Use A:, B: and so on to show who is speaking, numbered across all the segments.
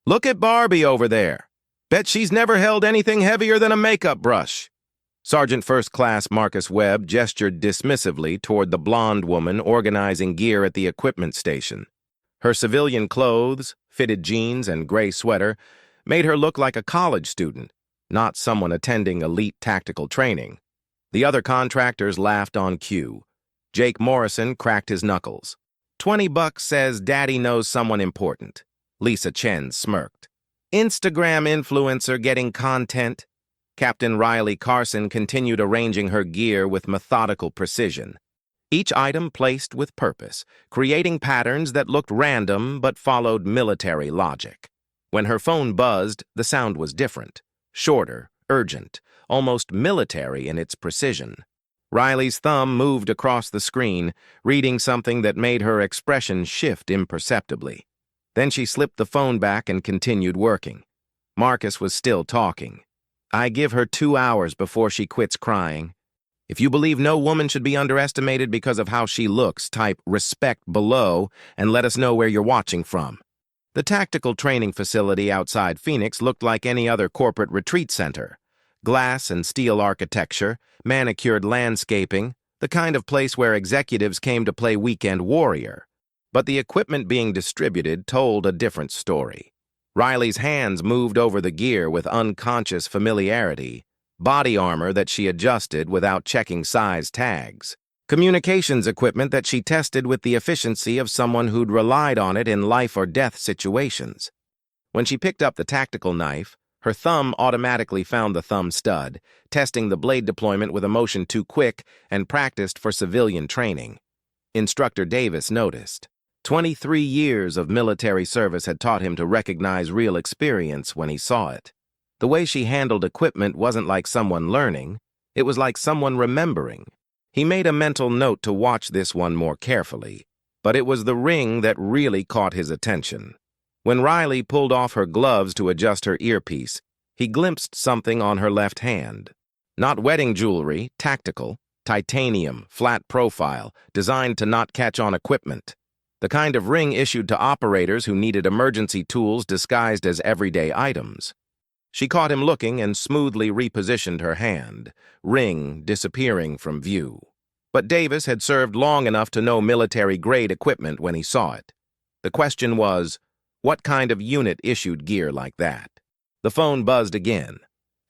A: Look at Barbie over there. Bet she's never held anything heavier than a makeup brush. Sergeant First Class Marcus Webb gestured dismissively toward the blonde woman organizing gear at the equipment station. Her civilian clothes, fitted jeans, and gray sweater made her look like a college student, not someone attending elite tactical training. The other contractors laughed on cue. Jake Morrison cracked his knuckles. $20 says Daddy knows someone important. Lisa Chen smirked. Instagram influencer getting content. Captain Riley Carson continued arranging her gear with methodical precision. Each item placed with purpose, creating patterns that looked random but followed military logic. When her phone buzzed, the sound was different. Shorter, urgent, almost military in its precision. Riley's thumb moved across the screen, reading something that made her expression shift imperceptibly. Then she slipped the phone back and continued working. Marcus was still talking. I give her 2 hours before she quits crying. If you believe no woman should be underestimated because of how she looks, type respect below and let us know where you're watching from. The tactical training facility outside Phoenix looked like any other corporate retreat center. Glass and steel architecture, manicured landscaping, the kind of place where executives came to play weekend warrior. But the equipment being distributed told a different story. Riley's hands moved over the gear with unconscious familiarity, body armor that she adjusted without checking size tags, communications equipment that she tested with the efficiency of someone who'd relied on it in life-or-death situations. When she picked up the tactical knife, her thumb automatically found the thumb stud, testing the blade deployment with a motion too quick and practiced for civilian training. Instructor Davis noticed. 23 years of military service had taught him to recognize real experience when he saw it. The way she handled equipment wasn't like someone learning, it was like someone remembering. He made a mental note to watch this one more carefully, but it was the ring that really caught his attention. When Riley pulled off her gloves to adjust her earpiece, he glimpsed something on her left hand. Not wedding jewelry, tactical, titanium, flat profile, designed to not catch on equipment. The kind of ring issued to operators who needed emergency tools disguised as everyday items. She caught him looking and smoothly repositioned her hand, ring disappearing from view. But Davis had served long enough to know military-grade equipment when he saw it. The question was, what kind of unit issued gear like that? The phone buzzed again.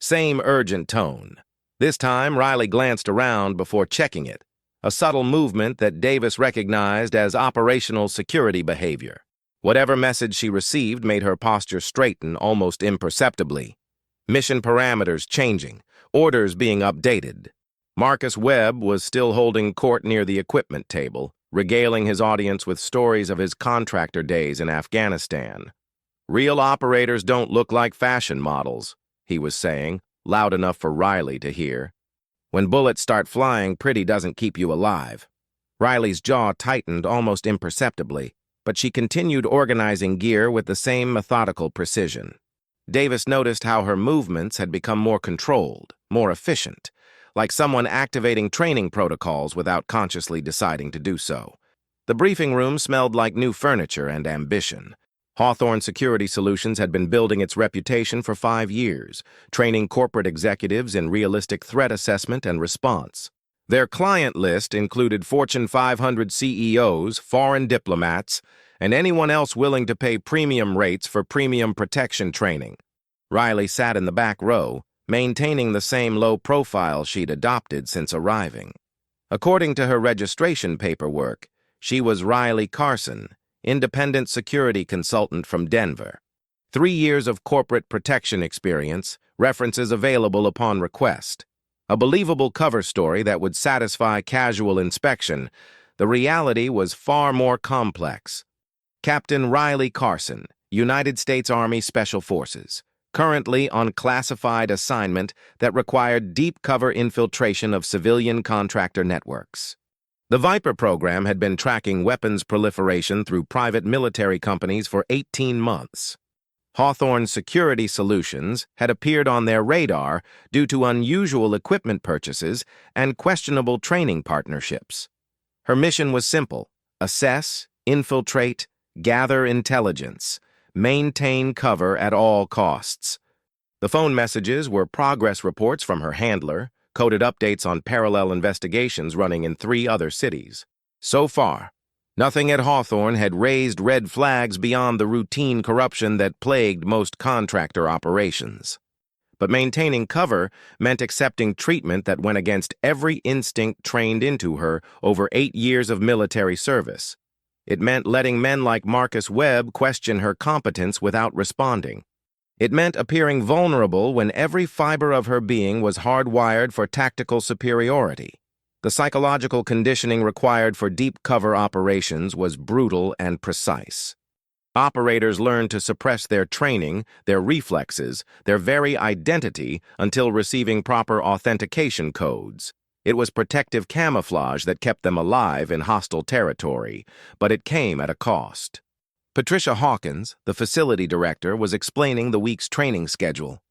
A: Same urgent tone. This time, Riley glanced around before checking it. A subtle movement that Davis recognized as operational security behavior. Whatever message she received made her posture straighten almost imperceptibly. Mission parameters changing, orders being updated. Marcus Webb was still holding court near the equipment table, regaling his audience with stories of his contractor days in Afghanistan. Real operators don't look like fashion models, he was saying, loud enough for Riley to hear. When bullets start flying, pretty doesn't keep you alive. Riley's jaw tightened almost imperceptibly, but she continued organizing gear with the same methodical precision. Davis noticed how her movements had become more controlled, more efficient, like someone activating training protocols without consciously deciding to do so. The briefing room smelled like new furniture and ambition. Hawthorne Security Solutions had been building its reputation for 5 years, training corporate executives in realistic threat assessment and response. Their client list included Fortune 500 CEOs, foreign diplomats, and anyone else willing to pay premium rates for premium protection training. Riley sat in the back row, maintaining the same low profile she'd adopted since arriving. According to her registration paperwork, she was Riley Carson, independent security consultant from Denver. 3 years of corporate protection experience, references available upon request. A believable cover story that would satisfy casual inspection. The reality was far more complex. Captain Riley Carson, United States Army Special Forces, currently on classified assignment that required deep cover infiltration of civilian contractor networks. The Viper program had been tracking weapons proliferation through private military companies for 18 months. Hawthorne Security Solutions had appeared on their radar due to unusual equipment purchases and questionable training partnerships. Her mission was simple: assess, infiltrate, gather intelligence, Maintain cover at all costs. The phone messages were progress reports from her handler, coded updates on parallel investigations running in 3 other cities. So far, nothing at Hawthorne had raised red flags beyond the routine corruption that plagued most contractor operations. But maintaining cover meant accepting treatment that went against every instinct trained into her over 8 years of military service. It meant letting men like Marcus Webb question her competence without responding. It meant appearing vulnerable when every fiber of her being was hardwired for tactical superiority. The psychological conditioning required for deep cover operations was brutal and precise. Operators learned to suppress their training, their reflexes, their very identity until receiving proper authentication codes. It was protective camouflage that kept them alive in hostile territory, but it came at a cost. Patricia Hawkins, the facility director, was explaining the week's training schedule.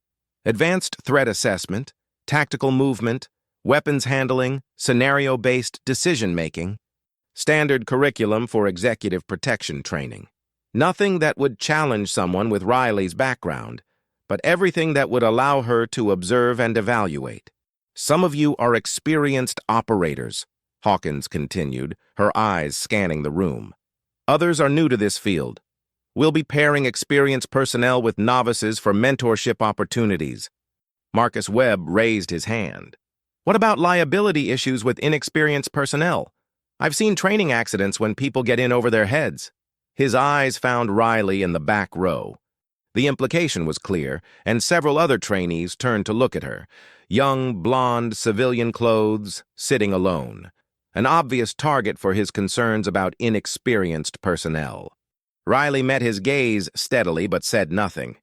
A: Advanced threat assessment, tactical movement, weapons handling, scenario-based decision-making, standard curriculum for executive protection training. Nothing that would challenge someone with Riley's background, but everything that would allow her to observe and evaluate. Some of you are experienced operators, Hawkins continued, her eyes scanning the room. Others are new to this field. We'll be pairing experienced personnel with novices for mentorship opportunities. Marcus Webb raised his hand. What about liability issues with inexperienced personnel? I've seen training accidents when people get in over their heads. His eyes found Riley in the back row. The implication was clear, and several other trainees turned to look at her. Young, blonde, civilian clothes, sitting alone. An obvious target for his concerns about inexperienced personnel. Riley met his gaze steadily but said nothing.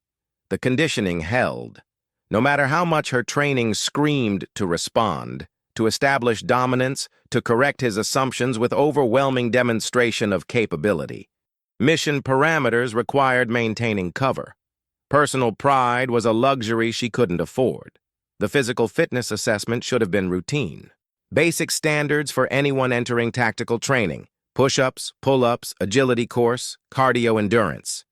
A: The conditioning held. No matter how much her training screamed to respond, to establish dominance, to correct his assumptions with overwhelming demonstration of capability. Mission parameters required maintaining cover. Personal pride was a luxury she couldn't afford. The physical fitness assessment should have been routine. Basic standards for anyone entering tactical training. Push-ups, pull-ups, agility course, cardio endurance.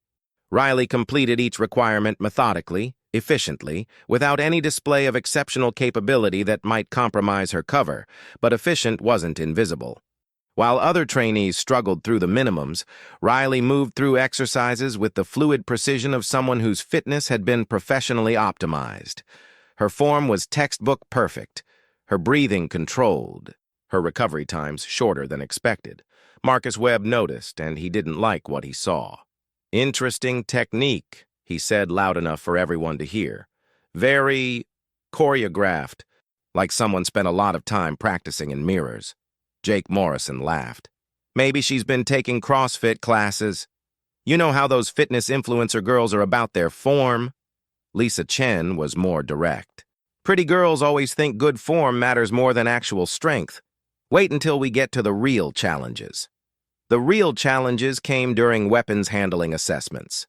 A: Riley completed each requirement methodically, efficiently, without any display of exceptional capability that might compromise her cover, but efficient wasn't invisible. While other trainees struggled through the minimums, Riley moved through exercises with the fluid precision of someone whose fitness had been professionally optimized. Her form was textbook perfect, her breathing controlled, her recovery times shorter than expected. Marcus Webb noticed, and he didn't like what he saw. Interesting technique, he said loud enough for everyone to hear. Very choreographed, like someone spent a lot of time practicing in mirrors. Jake Morrison laughed. Maybe she's been taking CrossFit classes. You know how those fitness influencer girls are about their form? Lisa Chen was more direct. Pretty girls always think good form matters more than actual strength. Wait until we get to the real challenges. The real challenges came during weapons handling assessments.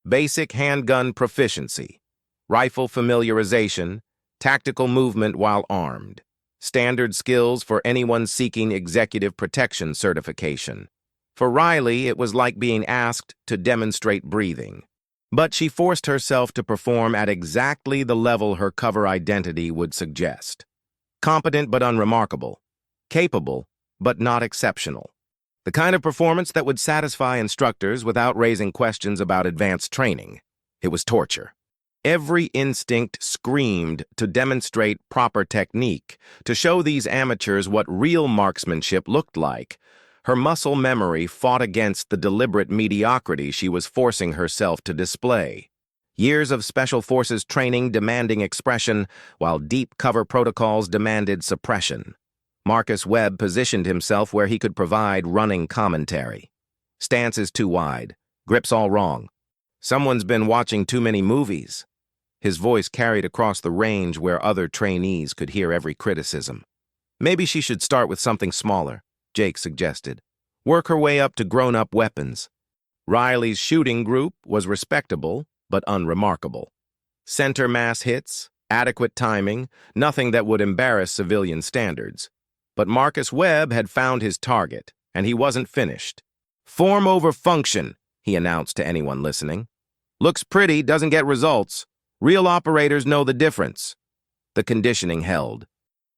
A: Basic handgun proficiency, rifle familiarization, tactical movement while armed. Standard skills for anyone seeking executive protection certification. For Riley, it was like being asked to demonstrate breathing. But she forced herself to perform at exactly the level her cover identity would suggest. Competent but unremarkable. Capable but not exceptional. The kind of performance that would satisfy instructors without raising questions about advanced training. It was torture. Every instinct screamed to demonstrate proper technique, to show these amateurs what real marksmanship looked like. Her muscle memory fought against the deliberate mediocrity she was forcing herself to display. Years of Special Forces training demanding expression, while deep cover protocols demanded suppression. Marcus Webb positioned himself where he could provide running commentary. Stance is too wide. Grip's all wrong. Someone's been watching too many movies. His voice carried across the range where other trainees could hear every criticism. Maybe she should start with something smaller, Jake suggested. Work her way up to grown-up weapons. Riley's shooting group was respectable, but unremarkable. Center mass hits, adequate timing, nothing that would embarrass civilian standards. But Marcus Webb had found his target, and he wasn't finished. Form over function, he announced to anyone listening. Looks pretty, doesn't get results. Real operators know the difference. The conditioning held.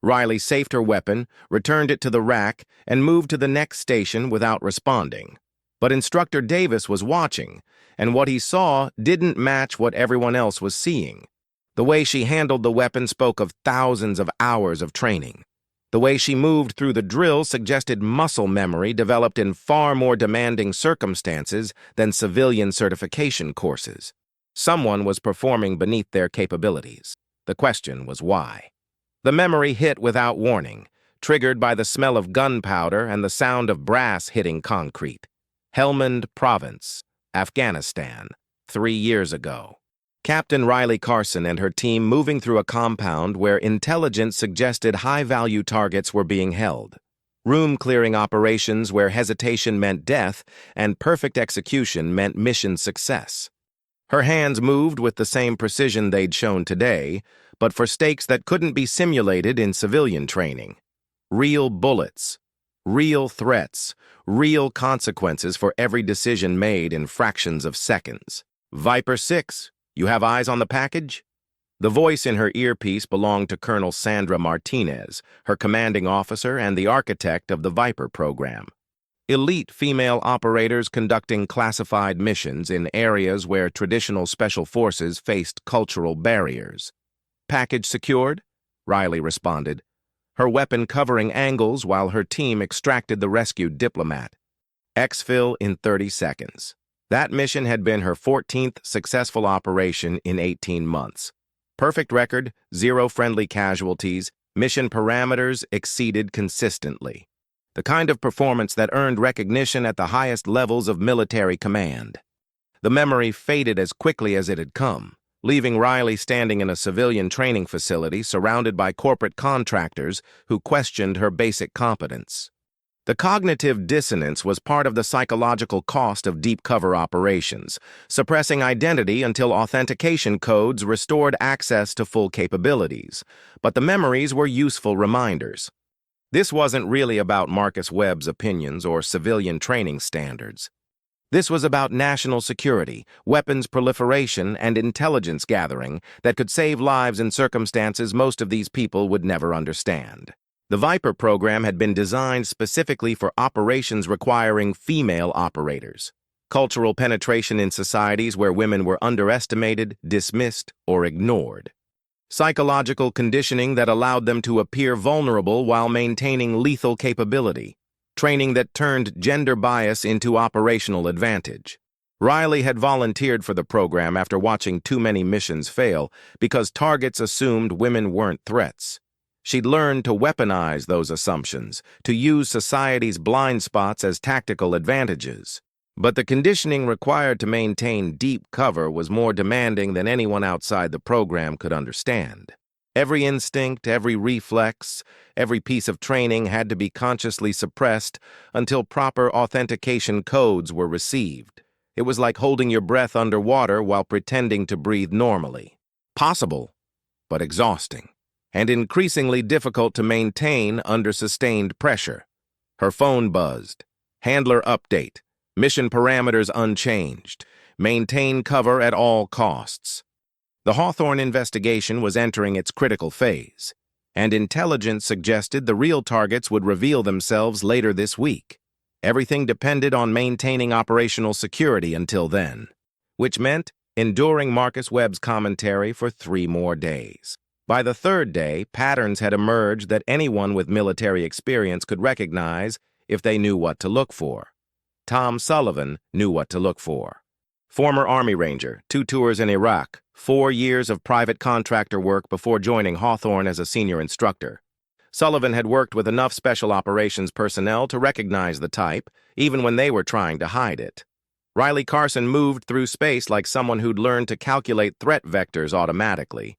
A: Riley safed her weapon, returned it to the rack, and moved to the next station without responding. But Instructor Davis was watching, and what he saw didn't match what everyone else was seeing. The way she handled the weapon spoke of thousands of hours of training. The way she moved through the drill suggested muscle memory developed in far more demanding circumstances than civilian certification courses. Someone was performing beneath their capabilities. The question was why. The memory hit without warning, triggered by the smell of gunpowder and the sound of brass hitting concrete. Helmand Province, Afghanistan, 3 years ago. Captain Riley Carson and her team moving through a compound where intelligence suggested high-value targets were being held. Room-clearing operations where hesitation meant death and perfect execution meant mission success. Her hands moved with the same precision they'd shown today, but for stakes that couldn't be simulated in civilian training. Real bullets, real threats, real consequences for every decision made in fractions of seconds. Viper 6. You have eyes on the package? The voice in her earpiece belonged to Colonel Sandra Martinez, her commanding officer and the architect of the Viper program. Elite female operators conducting classified missions in areas where traditional special forces faced cultural barriers. Package secured? Riley responded, her weapon covering angles while her team extracted the rescued diplomat. Exfil in 30 seconds. That mission had been her 14th successful operation in 18 months. Perfect record, 0 friendly casualties, mission parameters exceeded consistently. The kind of performance that earned recognition at the highest levels of military command. The memory faded as quickly as it had come, leaving Riley standing in a civilian training facility surrounded by corporate contractors who questioned her basic competence. The cognitive dissonance was part of the psychological cost of deep cover operations, suppressing identity until authentication codes restored access to full capabilities. But the memories were useful reminders. This wasn't really about Marcus Webb's opinions or civilian training standards. This was about national security, weapons proliferation, and intelligence gathering that could save lives in circumstances most of these people would never understand. The Viper program had been designed specifically for operations requiring female operators. Cultural penetration in societies where women were underestimated, dismissed, or ignored. Psychological conditioning that allowed them to appear vulnerable while maintaining lethal capability. Training that turned gender bias into operational advantage. Riley had volunteered for the program after watching too many missions fail because targets assumed women weren't threats. She'd learned to weaponize those assumptions, to use society's blind spots as tactical advantages. But the conditioning required to maintain deep cover was more demanding than anyone outside the program could understand. Every instinct, every reflex, every piece of training had to be consciously suppressed until proper authentication codes were received. It was like holding your breath underwater while pretending to breathe normally. Possible, but exhausting. And increasingly difficult to maintain under sustained pressure. Her phone buzzed. Handler update. Mission parameters unchanged. Maintain cover at all costs. The Hawthorne investigation was entering its critical phase, and intelligence suggested the real targets would reveal themselves later this week. Everything depended on maintaining operational security until then, which meant enduring Marcus Webb's commentary for 3 more days. By the 3rd day, patterns had emerged that anyone with military experience could recognize if they knew what to look for. Tom Sullivan knew what to look for. Former Army Ranger, 2 tours in Iraq, 4 years of private contractor work before joining Hawthorne as a senior instructor. Sullivan had worked with enough special operations personnel to recognize the type, even when they were trying to hide it. Riley Carson moved through space like someone who'd learned to calculate threat vectors automatically.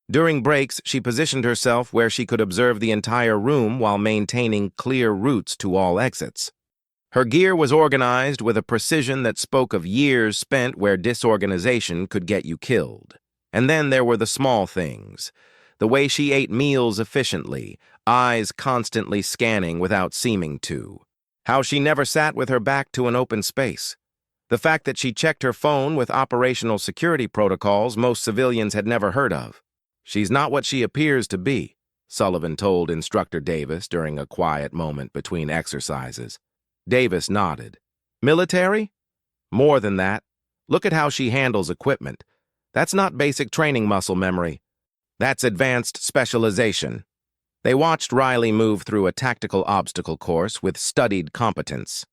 A: During breaks, she positioned herself where she could observe the entire room while maintaining clear routes to all exits. Her gear was organized with a precision that spoke of years spent where disorganization could get you killed. And then there were the small things. The way she ate meals efficiently, eyes constantly scanning without seeming to. How she never sat with her back to an open space. The fact that she checked her phone with operational security protocols most civilians had never heard of. "She's not what she appears to be," Sullivan told Instructor Davis during a quiet moment between exercises. Davis nodded. "Military? More than that. Look at how she handles equipment. That's not basic training muscle memory. That's advanced specialization." They watched Riley move through a tactical obstacle course with studied competence.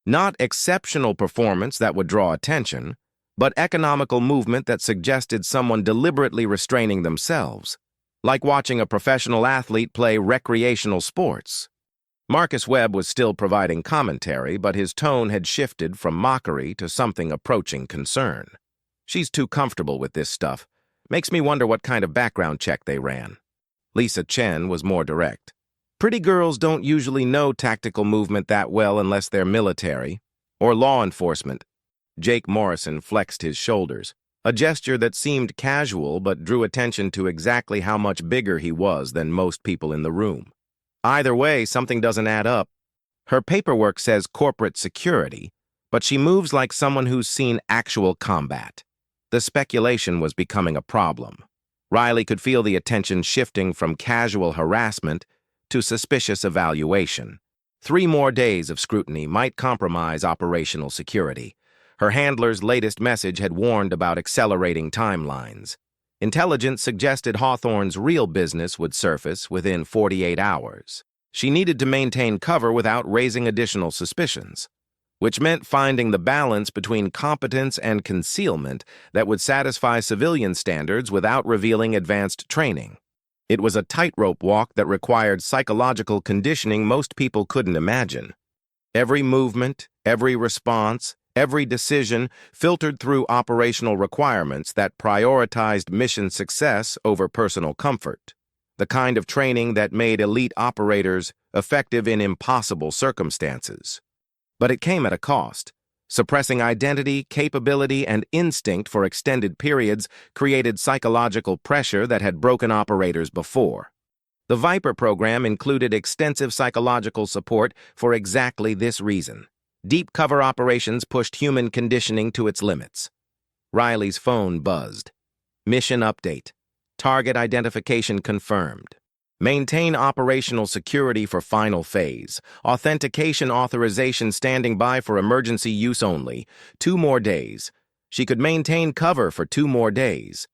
A: Not exceptional performance that would draw attention, but economical movement that suggested someone deliberately restraining themselves, like watching a professional athlete play recreational sports. Marcus Webb was still providing commentary, but his tone had shifted from mockery to something approaching concern. "She's too comfortable with this stuff. Makes me wonder what kind of background check they ran." Lisa Chen was more direct. "Pretty girls don't usually know tactical movement that well unless they're military or law enforcement." Jake Morrison flexed his shoulders, a gesture that seemed casual but drew attention to exactly how much bigger he was than most people in the room. "Either way, something doesn't add up. Her paperwork says corporate security, but she moves like someone who's seen actual combat." The speculation was becoming a problem. Riley could feel the attention shifting from casual harassment to suspicious evaluation. 3 more days of scrutiny might compromise operational security. Her handler's latest message had warned about accelerating timelines. Intelligence suggested Hawthorne's real business would surface within 48 hours. She needed to maintain cover without raising additional suspicions, which meant finding the balance between competence and concealment that would satisfy civilian standards without revealing advanced training. It was a tightrope walk that required psychological conditioning most people couldn't imagine. Every movement, every response, every decision filtered through operational requirements that prioritized mission success over personal comfort. The kind of training that made elite operators effective in impossible circumstances. But it came at a cost. Suppressing identity, capability, and instinct for extended periods created psychological pressure that had broken operators before. The Viper program included extensive psychological support for exactly this reason. Deep cover operations pushed human conditioning to its limits. Riley's phone buzzed. "Mission update. Target identification confirmed. Maintain operational security for final phase. Authentication authorization standing by for emergency use only. 2 more days." She could maintain cover for 2 more days.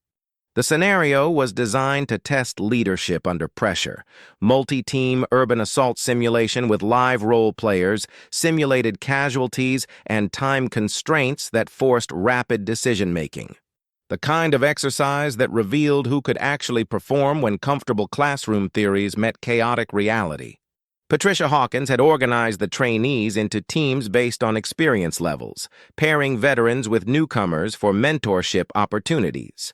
A: The scenario was designed to test leadership under pressure. Multi-team urban assault simulation with live role players, simulated casualties, and time constraints that forced rapid decision-making. The kind of exercise that revealed who could actually perform when comfortable classroom theories met chaotic reality. Patricia Hawkins had organized the trainees into teams based on experience levels, pairing veterans with newcomers for mentorship opportunities.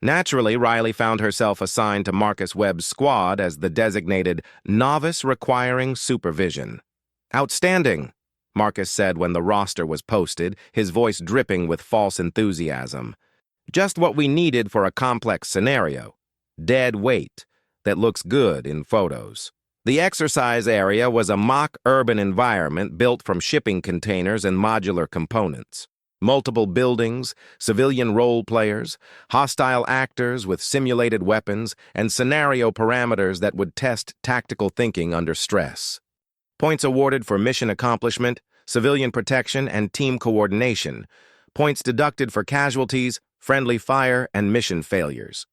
A: Naturally, Riley found herself assigned to Marcus Webb's squad as the designated novice requiring supervision. "Outstanding," Marcus said when the roster was posted, his voice dripping with false enthusiasm. "Just what we needed for a complex scenario. Dead weight that looks good in photos." The exercise area was a mock urban environment built from shipping containers and modular components. Multiple buildings, civilian role players, hostile actors with simulated weapons, and scenario parameters that would test tactical thinking under stress. Points awarded for mission accomplishment, civilian protection, and team coordination. Points deducted for casualties, friendly fire, and mission failures.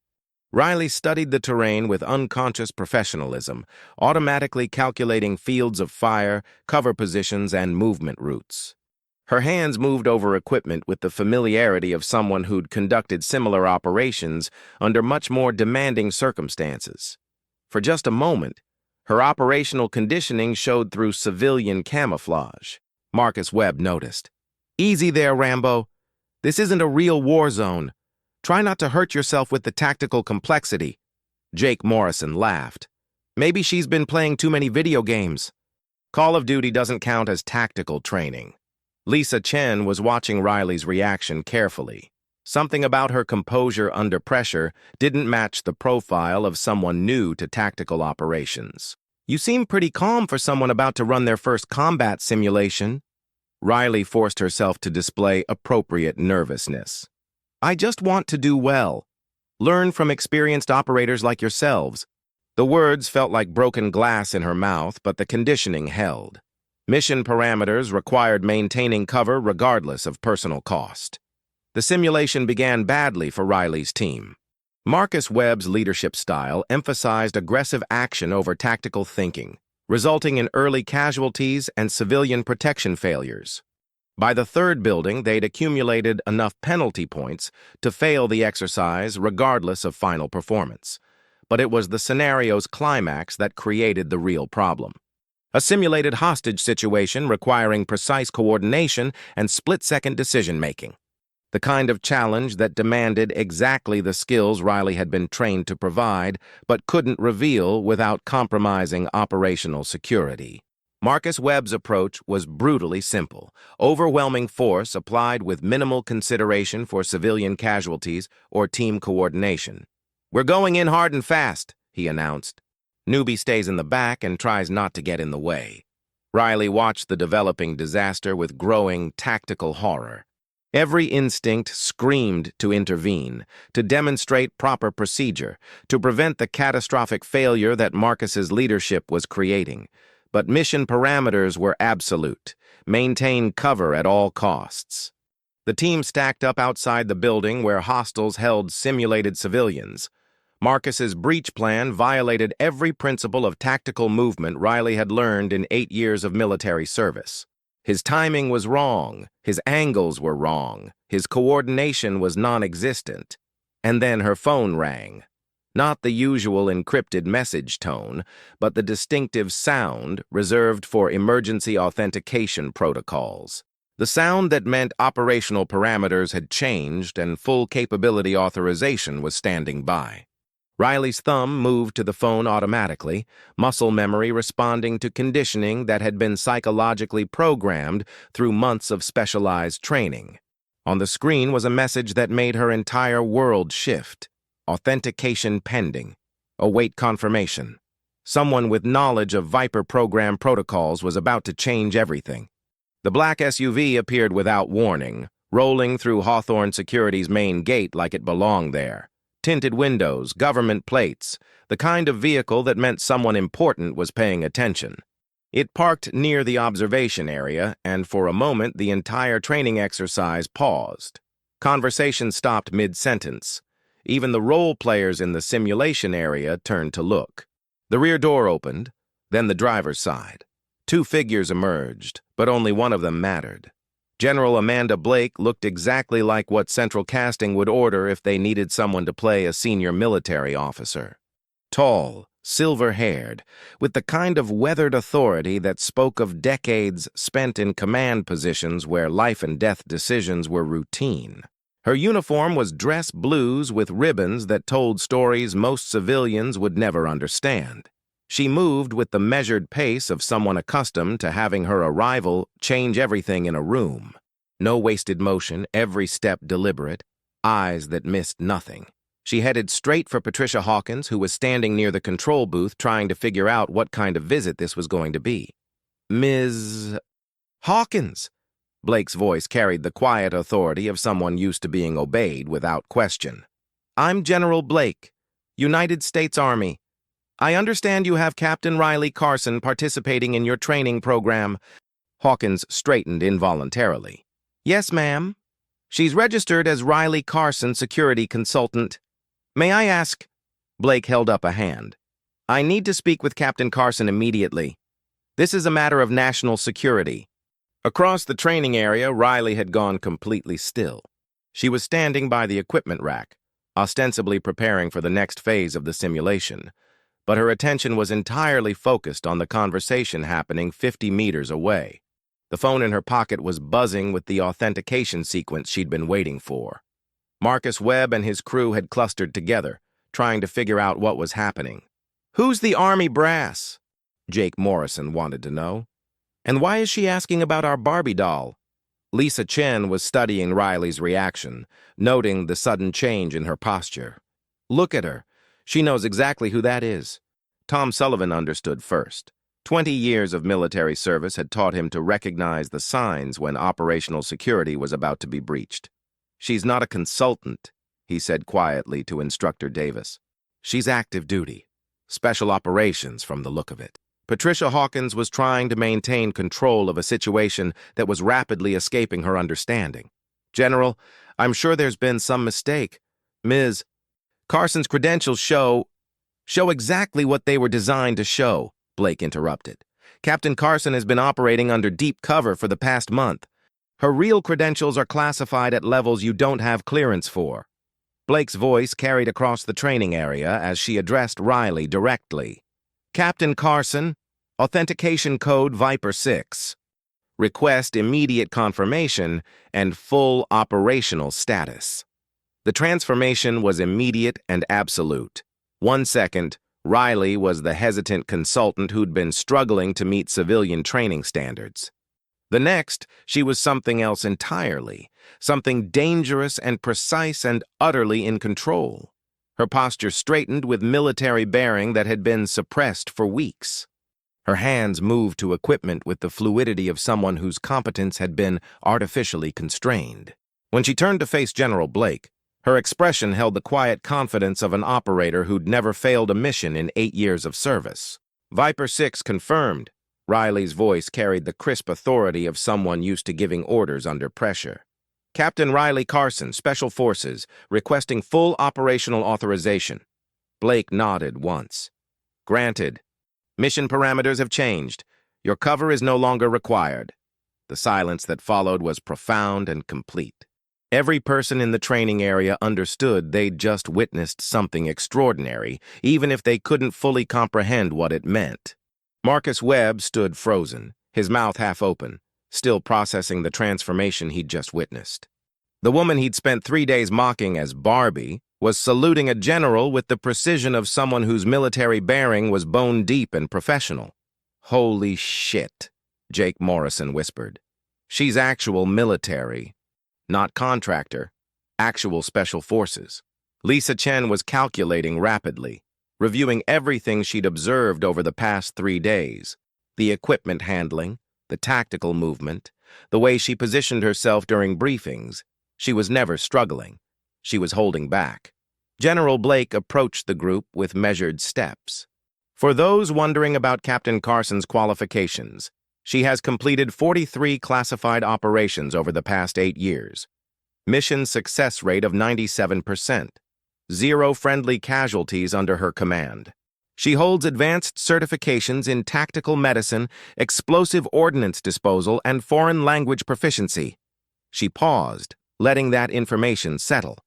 A: Riley studied the terrain with unconscious professionalism, automatically calculating fields of fire, cover positions, and movement routes. Her hands moved over equipment with the familiarity of someone who'd conducted similar operations under much more demanding circumstances. For just a moment, her operational conditioning showed through civilian camouflage. Marcus Webb noticed. "Easy there, Rambo. This isn't a real war zone. Try not to hurt yourself with the tactical complexity." Jake Morrison laughed. "Maybe she's been playing too many video games. Call of Duty doesn't count as tactical training." Lisa Chen was watching Riley's reaction carefully. Something about her composure under pressure didn't match the profile of someone new to tactical operations. "You seem pretty calm for someone about to run their first combat simulation." Riley forced herself to display appropriate nervousness. "I just want to do well. Learn from experienced operators like yourselves." The words felt like broken glass in her mouth, but the conditioning held. Mission parameters required maintaining cover regardless of personal cost. The simulation began badly for Riley's team. Marcus Webb's leadership style emphasized aggressive action over tactical thinking, resulting in early casualties and civilian protection failures. By the third building, they'd accumulated enough penalty points to fail the exercise regardless of final performance. But it was the scenario's climax that created the real problem. A simulated hostage situation requiring precise coordination and split-second decision-making. The kind of challenge that demanded exactly the skills Riley had been trained to provide, but couldn't reveal without compromising operational security. Marcus Webb's approach was brutally simple: overwhelming force applied with minimal consideration for civilian casualties or team coordination. "We're going in hard and fast," he announced. Newbie stays in the back and tries not to get in the way. Riley watched the developing disaster with growing tactical horror. Every instinct screamed to intervene, to demonstrate proper procedure, to prevent the catastrophic failure that Marcus's leadership was creating. But mission parameters were absolute: maintain cover at all costs. The team stacked up outside the building where hostiles held simulated civilians. Marcus's breach plan violated every principle of tactical movement Riley had learned in 8 years of military service. His timing was wrong, his angles were wrong, his coordination was non-existent. And then her phone rang. Not the usual encrypted message tone, but the distinctive sound reserved for emergency authentication protocols. The sound that meant operational parameters had changed and full capability authorization was standing by. Riley's thumb moved to the phone automatically, muscle memory responding to conditioning that had been psychologically programmed through months of specialized training. On the screen was a message that made her entire world shift. Authentication pending. Await confirmation. Someone with knowledge of Viper program protocols was about to change everything. The black SUV appeared without warning, rolling through Hawthorne Security's main gate like it belonged there. Tinted windows, government plates, the kind of vehicle that meant someone important was paying attention. It parked near the observation area, and for a moment the entire training exercise paused. Conversation stopped mid-sentence. Even the role players in the simulation area turned to look. The rear door opened, then the driver's side. 2 figures emerged, but only one of them mattered. General Amanda Blake looked exactly like what Central Casting would order if they needed someone to play a senior military officer. Tall, silver-haired, with the kind of weathered authority that spoke of decades spent in command positions where life-and-death decisions were routine. Her uniform was dress blues with ribbons that told stories most civilians would never understand. She moved with the measured pace of someone accustomed to having her arrival change everything in a room. No wasted motion, every step deliberate, eyes that missed nothing. She headed straight for Patricia Hawkins, who was standing near the control booth trying to figure out what kind of visit this was going to be. "Ms. Hawkins," Blake's voice carried the quiet authority of someone used to being obeyed without question. "I'm General Blake, United States Army. I understand you have Captain Riley Carson participating in your training program." Hawkins straightened involuntarily. "Yes, ma'am. She's registered as Riley Carson, security consultant. May I ask?" Blake held up a hand. "I need to speak with Captain Carson immediately. This is a matter of national security." Across the training area, Riley had gone completely still. She was standing by the equipment rack, ostensibly preparing for the next phase of the simulation. But her attention was entirely focused on the conversation happening 50 meters away. The phone in her pocket was buzzing with the authentication sequence she'd been waiting for. Marcus Webb and his crew had clustered together, trying to figure out what was happening. "Who's the Army brass?" Jake Morrison wanted to know. "And why is she asking about our Barbie doll?" Lisa Chen was studying Riley's reaction, noting the sudden change in her posture. "Look at her. She knows exactly who that is." Tom Sullivan understood first. 20 years of military service had taught him to recognize the signs when operational security was about to be breached. "She's not a consultant," he said quietly to Instructor Davis. "She's active duty. Special operations from the look of it." Patricia Hawkins was trying to maintain control of a situation that was rapidly escaping her understanding. "General, I'm sure there's been some mistake. Ms. Carson's credentials show exactly what they were designed to show," Blake interrupted. "Captain Carson has been operating under deep cover for the past month. Her real credentials are classified at levels you don't have clearance for." Blake's voice carried across the training area as she addressed Riley directly. "Captain Carson, authentication code Viper 6. Request immediate confirmation and full operational status." The transformation was immediate and absolute. 1 second, Riley was the hesitant consultant who'd been struggling to meet civilian training standards. The next, she was something else entirely, something dangerous and precise and utterly in control. Her posture straightened with military bearing that had been suppressed for weeks. Her hands moved to equipment with the fluidity of someone whose competence had been artificially constrained. When she turned to face General Blake, her expression held the quiet confidence of an operator who'd never failed a mission in 8 years of service. "Viper 6 confirmed." Riley's voice carried the crisp authority of someone used to giving orders under pressure. "Captain Riley Carson, Special Forces, requesting full operational authorization." Blake nodded once. "Granted. Mission parameters have changed. Your cover is no longer required." The silence that followed was profound and complete. Every person in the training area understood they'd just witnessed something extraordinary, even if they couldn't fully comprehend what it meant. Marcus Webb stood frozen, his mouth half open, still processing the transformation he'd just witnessed. The woman he'd spent 3 days mocking as Barbie was saluting a general with the precision of someone whose military bearing was bone-deep and professional. "Holy shit," Jake Morrison whispered. "She's actual military. Not contractor, actual special forces." Lisa Chen was calculating rapidly, reviewing everything she'd observed over the past 3 days. The equipment handling, the tactical movement, the way she positioned herself during briefings. She was never struggling. She was holding back. General Blake approached the group with measured steps. "For those wondering about Captain Carson's qualifications, she has completed 43 classified operations over the past 8 years. Mission success rate of 97%. 0 friendly casualties under her command. She holds advanced certifications in tactical medicine, explosive ordnance disposal, and foreign language proficiency." She paused, letting that information settle.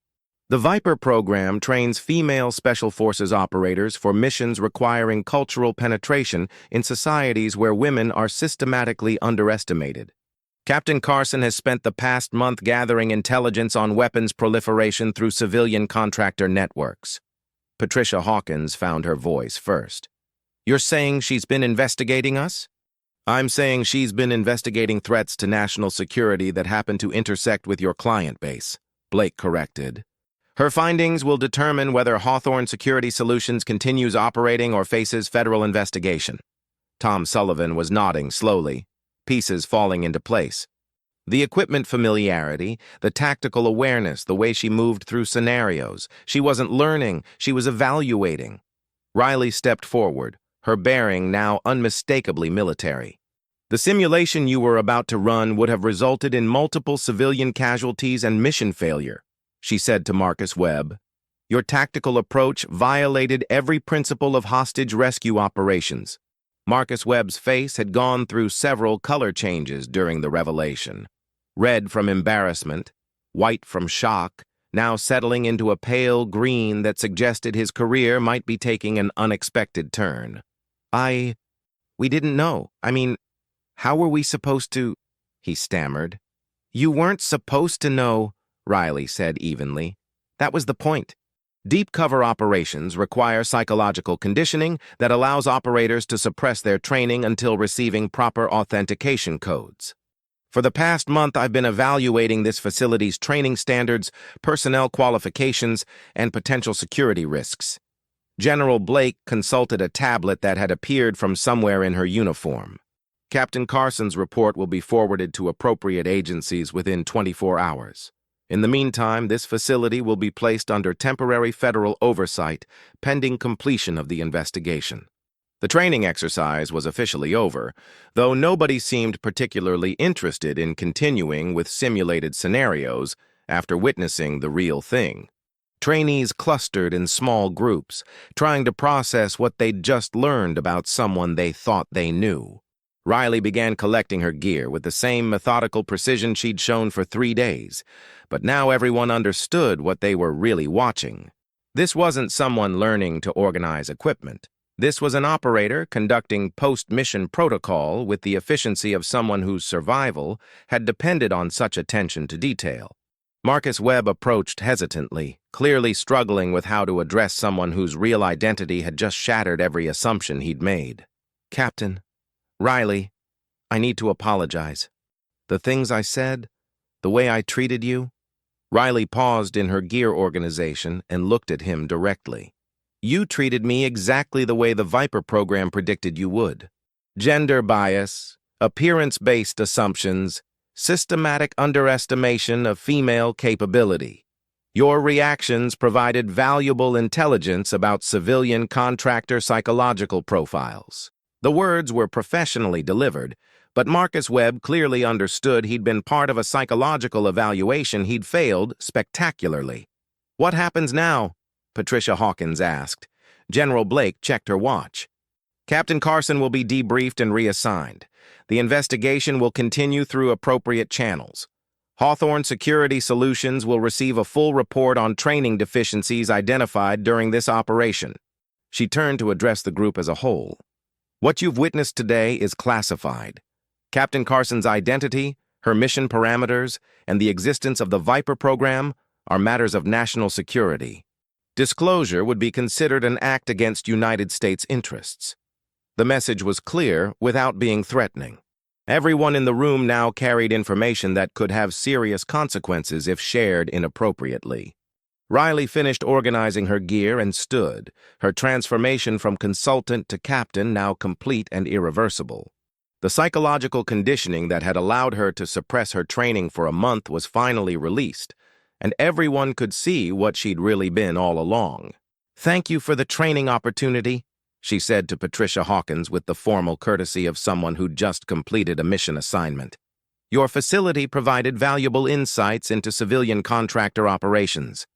A: "The Viper program trains female Special Forces operators for missions requiring cultural penetration in societies where women are systematically underestimated. Captain Carson has spent the past month gathering intelligence on weapons proliferation through civilian contractor networks." Patricia Hawkins found her voice first. "You're saying she's been investigating us?" "I'm saying she's been investigating threats to national security that happen to intersect with your client base," Blake corrected. "Her findings will determine whether Hawthorne Security Solutions continues operating or faces federal investigation." Tom Sullivan was nodding slowly, pieces falling into place. The equipment familiarity, the tactical awareness, the way she moved through scenarios. She wasn't learning, she was evaluating. Riley stepped forward, her bearing now unmistakably military. "The simulation you were about to run would have resulted in multiple civilian casualties and mission failure," she said to Marcus Webb. "Your tactical approach violated every principle of hostage rescue operations." Marcus Webb's face had gone through several color changes during the revelation. Red from embarrassment, white from shock, now settling into a pale green that suggested his career might be taking an unexpected turn. We didn't know. I mean, how were we supposed to?" he stammered. "You weren't supposed to know," Riley said evenly. "That was the point. Deep cover operations require psychological conditioning that allows operators to suppress their training until receiving proper authentication codes. For the past month, I've been evaluating this facility's training standards, personnel qualifications, and potential security risks. General Blake consulted a tablet that had appeared from somewhere in her uniform. Captain Carson's report will be forwarded to appropriate agencies within 24 hours. In the meantime, this facility will be placed under temporary federal oversight pending completion of the investigation. The training exercise was officially over, though nobody seemed particularly interested in continuing with simulated scenarios after witnessing the real thing. Trainees clustered in small groups, trying to process what they'd just learned about someone they thought they knew. Riley began collecting her gear with the same methodical precision she'd shown for 3 days, but now everyone understood what they were really watching. This wasn't someone learning to organize equipment. This was an operator conducting post-mission protocol with the efficiency of someone whose survival had depended on such attention to detail. Marcus Webb approached hesitantly, clearly struggling with how to address someone whose real identity had just shattered every assumption he'd made. "Captain, Riley, I need to apologize. The things I said, the way I treated you." Riley paused in her gear organization and looked at him directly. "You treated me exactly the way the Viper program predicted you would. Gender bias, appearance-based assumptions, systematic underestimation of female capability. Your reactions provided valuable intelligence about civilian contractor psychological profiles." The words were professionally delivered, but Marcus Webb clearly understood he'd been part of a psychological evaluation he'd failed spectacularly. "What happens now?" Patricia Hawkins asked. General Blake checked her watch. "Captain Carson will be debriefed and reassigned. The investigation will continue through appropriate channels. Hawthorne Security Solutions will receive a full report on training deficiencies identified during this operation." She turned to address the group as a whole. "What you've witnessed today is classified. Captain Carson's identity, her mission parameters, and the existence of the Viper program are matters of national security. Disclosure would be considered an act against United States interests." The message was clear without being threatening. Everyone in the room now carried information that could have serious consequences if shared inappropriately. Riley finished organizing her gear and stood, her transformation from consultant to captain now complete and irreversible. The psychological conditioning that had allowed her to suppress her training for a month was finally released, and everyone could see what she'd really been all along. "Thank you for the training opportunity," she said to Patricia Hawkins with the formal courtesy of someone who'd just completed a mission assignment. "Your facility provided valuable insights into civilian contractor operations."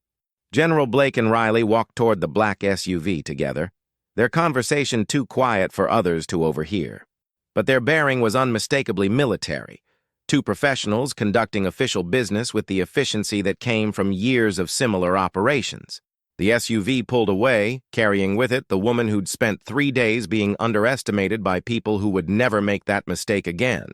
A: General Blake and Riley walked toward the black SUV together, their conversation too quiet for others to overhear. But their bearing was unmistakably military, two professionals conducting official business with the efficiency that came from years of similar operations. The SUV pulled away, carrying with it the woman who'd spent 3 days being underestimated by people who would never make that mistake again.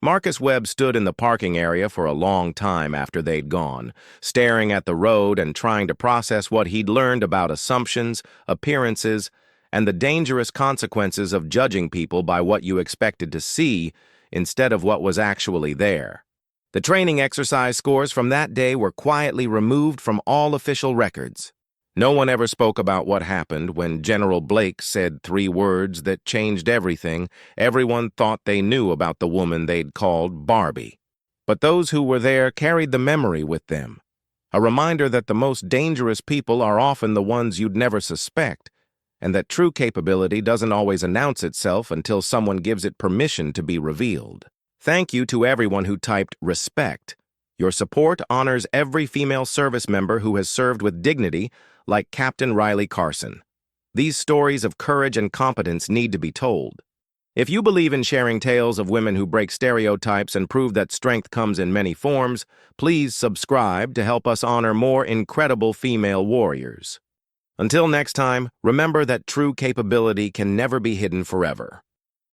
A: Marcus Webb stood in the parking area for a long time after they'd gone, staring at the road and trying to process what he'd learned about assumptions, appearances, and the dangerous consequences of judging people by what you expected to see instead of what was actually there. The training exercise scores from that day were quietly removed from all official records. No one ever spoke about what happened when General Blake said 3 words that changed everything everyone thought they knew about the woman they'd called Barbie. But those who were there carried the memory with them, a reminder that the most dangerous people are often the ones you'd never suspect, and that true capability doesn't always announce itself until someone gives it permission to be revealed. Thank you to everyone who typed respect. Your support honors every female service member who has served with dignity, like Captain Riley Carson. These stories of courage and competence need to be told. If you believe in sharing tales of women who break stereotypes and prove that strength comes in many forms, please subscribe to help us honor more incredible female warriors. Until next time, remember that true capability can never be hidden forever.